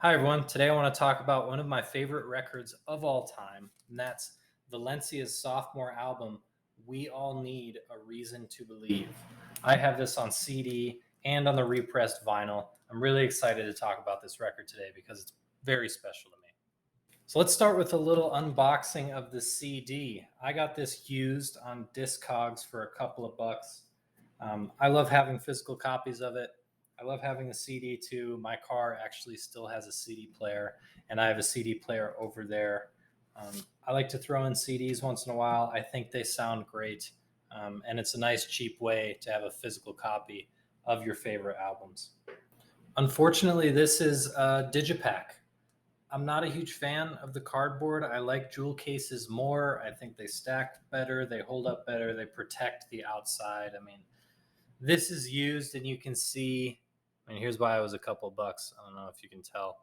Hi, everyone. Today I want to talk about one of my favorite records of all time, and that's Valencia's sophomore album, We All Need a Reason to Believe. I have this on CD and on the repressed vinyl. I'm really excited to talk about this record today because it's very special to me. So let's start with a little unboxing of the CD. I got this used on Discogs for a couple of bucks. I love having physical copies of it. I love having the CD too. My car actually still has a CD player, and I have a CD player over there. I like to throw in CDs once in a while. I think they sound great, and it's a nice, cheap way to have a physical copy of your favorite albums. Unfortunately, this is a digipak. I'm not a huge fan of the cardboard. I like jewel cases more. I think they stack better, they hold up better, they protect the outside. I mean, this is used, and you can see. I mean, here's why it was a couple bucks. I don't know if you can tell.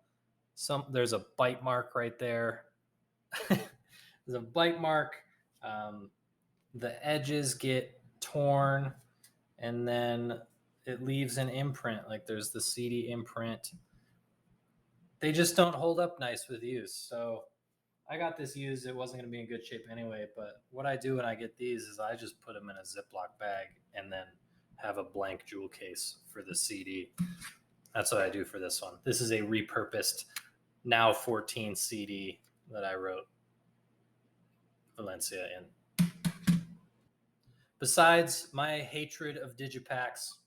There's a bite mark right there. There's a bite mark. Um, the edges get torn, and then it leaves an imprint. Like there's the CD imprint. They just don't hold up nice with use. So I got this used. It wasn't going to be in good shape anyway. But what I do when I get these is I just put them in a Ziploc bag and then have a blank jewel case for the CD. That's what I do for this one. This is a repurposed now 14 CD that I wrote Valencia in. Besides my hatred of digipacks,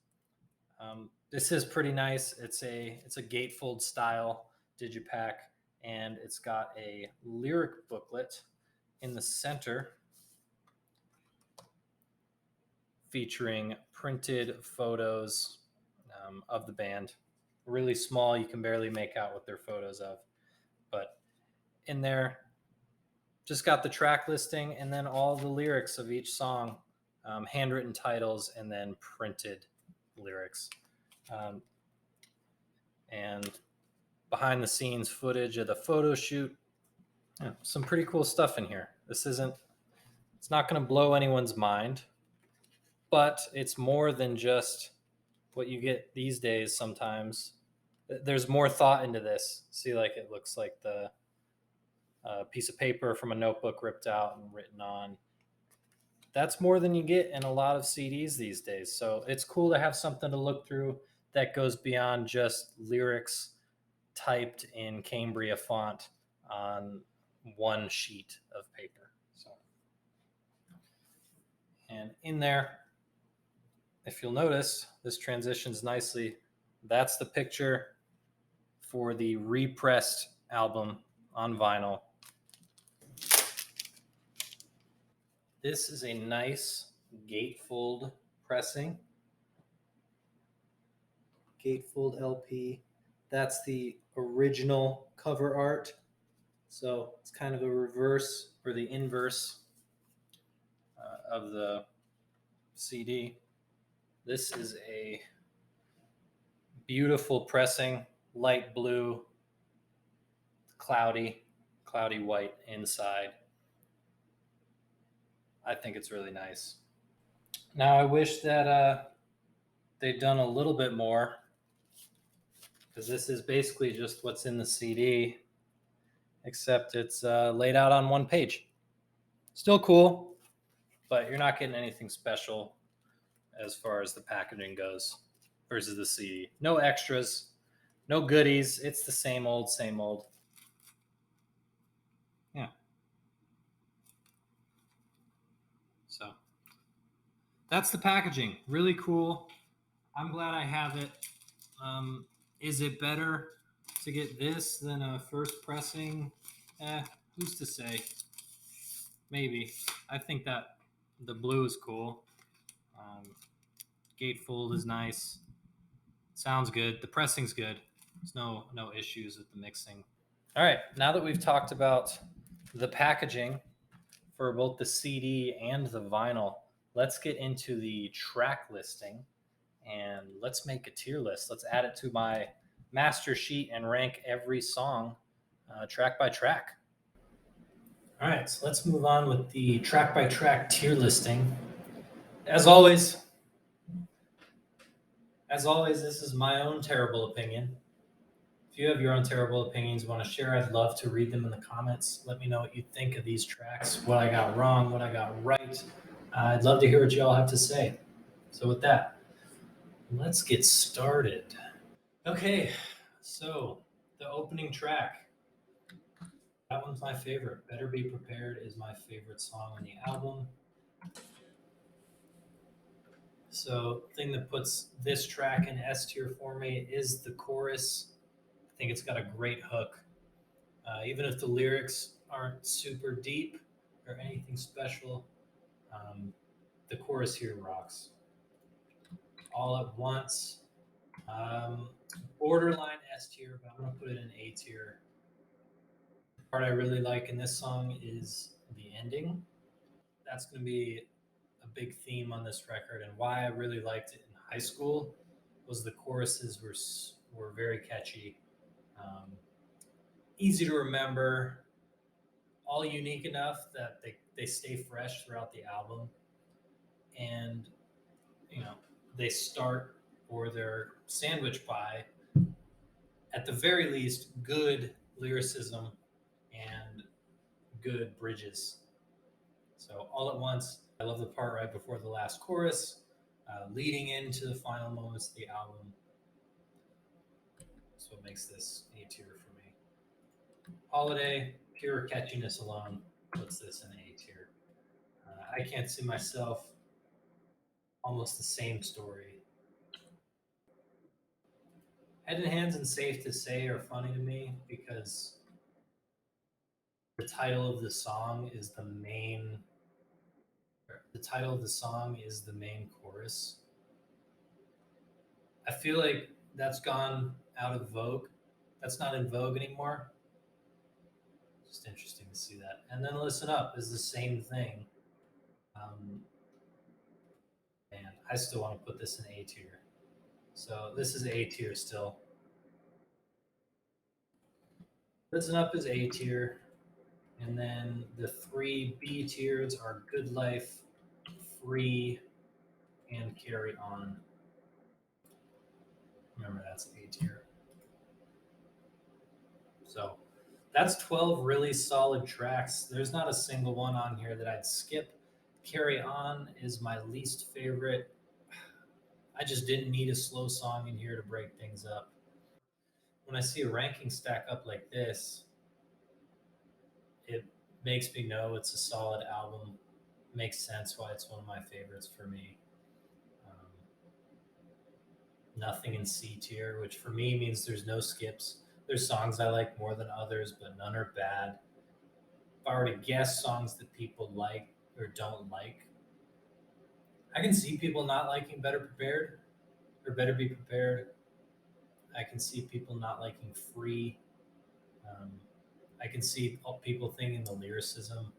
this is pretty nice. It's a gatefold style digipak, and it's got a lyric booklet in the center featuring printed photos of the band. Really small, you can barely make out what they're photos of. But in there, just got the track listing and then all the lyrics of each song, handwritten titles, and then printed lyrics. And behind the scenes footage of the photo shoot. Yeah, some pretty cool stuff in here. It's not going to blow anyone's mind, but it's more than just what you get these days sometimes. There's more thought into this. See, like it looks like the piece of paper from a notebook ripped out and written on. That's more than you get in a lot of CDs these days. So it's cool to have something to look through that goes beyond just lyrics typed in Cambria font on one sheet of paper. So, and in there, if you'll notice, this transitions nicely. That's the picture for the repressed album on vinyl. This is a nice gatefold pressing. Gatefold LP. That's the original cover art. So it's kind of a reverse or the inverse of the CD. This is a beautiful pressing, light blue, cloudy white inside. I think it's really nice. Now I wish that they'd done a little bit more, because this is basically just what's in the CD, except it's laid out on one page. Still cool, but you're not getting anything special as far as the packaging goes versus the CD. No extras, no goodies. It's the same old, same old. Yeah. So that's the packaging. Really cool. I'm glad I have it. Is it better to get this than a first pressing? Who's to say? Maybe. I think that the blue is cool. Gatefold is nice. Sounds good. The pressing's good. There's no issues with the mixing. All right. Now that we've talked about the packaging for both the CD and the vinyl, let's get into the track listing and let's make a tier list. Let's add it to my master sheet and rank every song track by track. All right, so let's move on with the track by track tier listing. As always, this is my own terrible opinion. If you have your own terrible opinions you want to share, I'd love to read them in the comments. Let me know what you think of these tracks, what I got wrong, what I got right. I'd love to hear what you all have to say. So, with that, let's get started. Okay, so the opening track, that one's my favorite. Better Be Prepared is my favorite song on the album. So, the thing that puts this track in S tier for me is the chorus. I think it's got a great hook. Even if the lyrics aren't super deep or anything special, um, the chorus here rocks. All at Once, um, borderline S tier, but I'm going to put it in A tier. The part I really like in this song is the ending. That's going to be a big theme on this record, and why I really liked it in high school was the choruses were very catchy, um, easy to remember, all unique enough that they stay fresh throughout the album, and you know they start or they're sandwiched by, at the very least, good lyricism and good bridges. So All at Once, I love the part right before the last chorus, leading into the final moments of the album. That's what makes this A tier for me. Holiday, pure catchiness alone puts this in A tier. I can't see myself, almost the same story. Head in Hands and Safe to Say are funny to me because the title of the song is the main chorus. I feel like that's gone out of vogue. That's not in vogue anymore. Just interesting to see that. And then Listen Up is the same thing. Um, and I still want to put this in A tier. So this is A tier still. Listen Up is A tier. And then the three B tiers are Good Life, Free, and Carry On. Remember, that's A tier. So that's 12 really solid tracks. There's not a single one on here that I'd skip. Carry On is my least favorite. I just didn't need a slow song in here to break things up. When I see a ranking stack up like this, it makes me know it's a solid album. Makes sense why it's one of my favorites for me. Um, Nothing in C tier, which for me means there's no skips. There's songs I like more than others, but none are bad. If I were to guess songs that people like or don't like, I can see people not liking Better Prepared or Better Be Prepared. I can see people not liking Free. Um, I can see people thinking the lyricism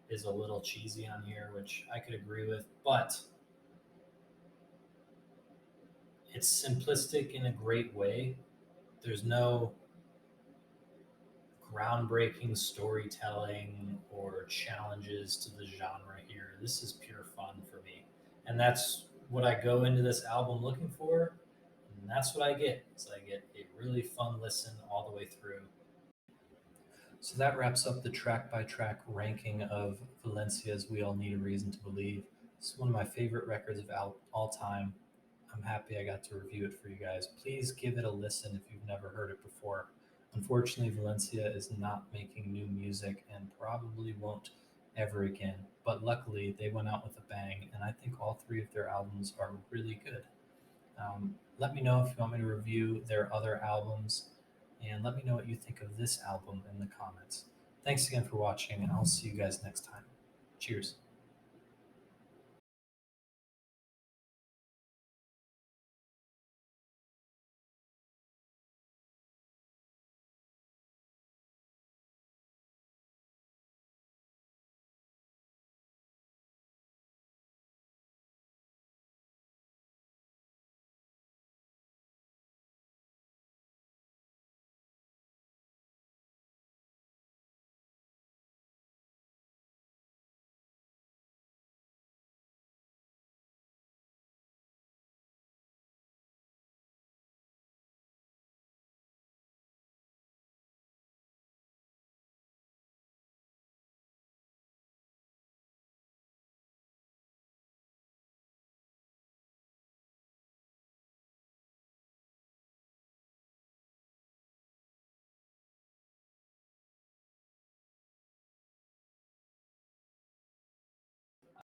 is a little cheesy on here, which I could agree with, but it's simplistic in a great way. There's no groundbreaking storytelling or challenges to the genre here. This is pure fun for me. And that's what I go into this album looking for. And that's what I get. So I get a really fun listen all the way through. So that wraps up the track by track ranking of Valencia's We All Need a Reason to Believe. It's one of my favorite records of all time. I'm happy I got to review it for you guys. Please give it a listen if you've never heard it before. Unfortunately, Valencia is not making new music and probably won't ever again. But luckily, they went out with a bang, and I think all three of their albums are really good. Let me know if you want me to review their other albums, and let me know what you think of this album in the comments. Thanks again for watching, and I'll see you guys next time. Cheers.